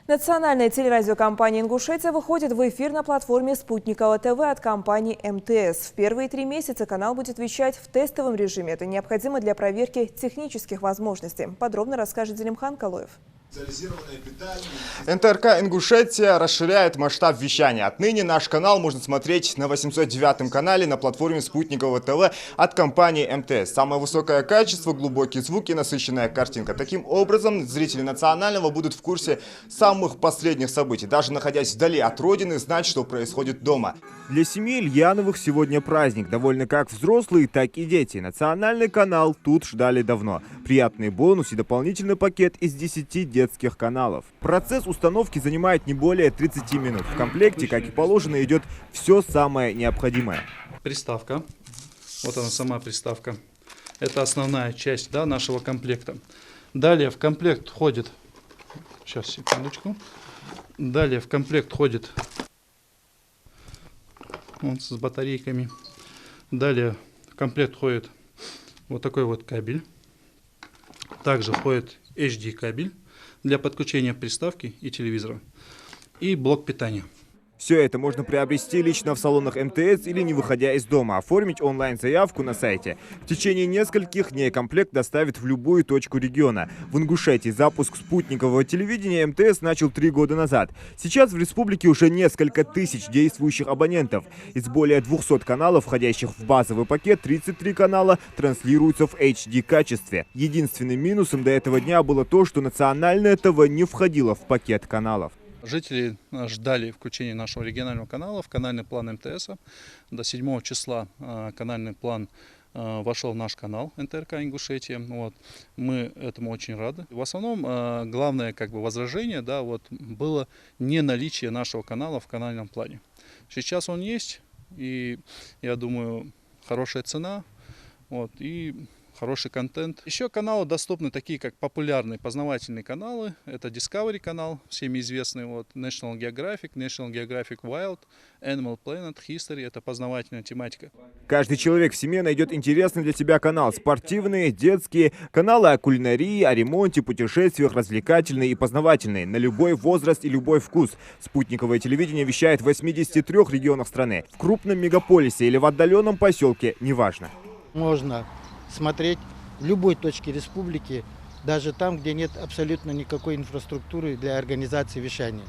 Национальная телерадиокомпания «Ингушетия» выходит в эфир на платформе «Спутниковое ТВ» от компании МТС. В первые 3 месяца канал будет вещать в тестовом режиме. Это необходимо для проверки технических возможностей. Подробно расскажет Зелимхан Калоев. НТРК «Ингушетия» расширяет масштаб вещания. Отныне наш канал можно смотреть на 809 канале на платформе «Спутниковое ТВ» от компании МТС. Самое высокое качество, глубокие звуки, насыщенная картинка. Таким образом, зрители национального будут в курсе самых последних событий. Даже находясь вдали от родины, знать, что происходит дома. Для семьи Ильяновых сегодня праздник. Довольны как взрослые, так и дети. Национальный канал тут ждали давно. Приятный бонус и дополнительный пакет из 10 детских каналов. Процесс установки занимает не более 30 минут. В комплекте, как и положено, идет все самое необходимое. Приставка. Вот она, сама приставка. Это основная часть, да, нашего комплекта. Далее в комплект входит... Сейчас, секундочку. Далее в комплект входит... Вот, с батарейками. Далее в комплект входит вот такой вот кабель. Также входит HD кабель для подключения приставки и телевизора. И блок питания. Все это можно приобрести лично в салонах МТС или не выходя из дома. Оформить онлайн-заявку на сайте. В течение нескольких дней комплект доставят в любую точку региона. В Ингушетии запуск спутникового телевидения МТС начал 3 года назад. Сейчас в республике уже несколько тысяч действующих абонентов. Из более 200 каналов, входящих в базовый пакет, 33 канала транслируются в HD качестве. Единственным минусом до этого дня было то, что национальное ТВ не входило в пакет каналов. Жители ждали включения нашего регионального канала в канальный план МТС. До 7 числа канальный план вошел в наш канал НТРК «Ингушетия». Вот. Мы этому очень рады. В основном главное возражение, да, было не наличие нашего канала в канальном плане. Сейчас он есть, и я думаю, хорошая цена и хороший контент. Еще каналы доступны, такие как популярные познавательные каналы. Это Discovery канал, всеми известный, National Geographic, National Geographic Wild, Animal Planet, History. Это познавательная тематика. Каждый человек в семье найдет интересный для себя канал. Спортивные, детские, каналы о кулинарии, о ремонте, путешествиях, развлекательные и познавательные. На любой возраст и любой вкус. Спутниковое телевидение вещает в 83 регионах страны. В крупном мегаполисе или в отдаленном поселке, неважно. Можно смотреть в любой точке республики, даже там, где нет абсолютно никакой инфраструктуры для организации вещания.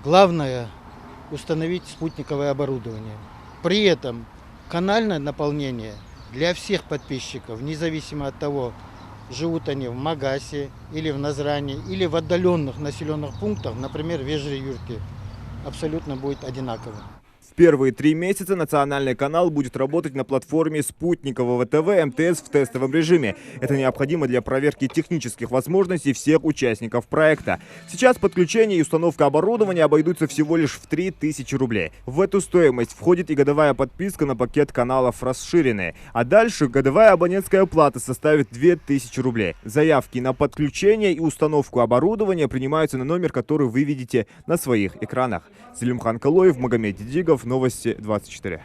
Главное – установить спутниковое оборудование. При этом канальное наполнение для всех подписчиков, независимо от того, живут они в Магасе, или в Назране, или в отдаленных населенных пунктах, например, в Вежре-Юрте, абсолютно будет одинаково. В первые 3 месяца национальный канал будет работать на платформе спутникового ТВ МТС в тестовом режиме. Это необходимо для проверки технических возможностей всех участников проекта. Сейчас подключение и установка оборудования обойдутся всего лишь в 3000 рублей. В эту стоимость входит и годовая подписка на пакет каналов расширенные. А дальше годовая абонентская плата составит 2000 рублей. Заявки на подключение и установку оборудования принимаются на номер, который вы видите на своих экранах. Зелимхан Калоев, Магомед Дидигов. Новости 24.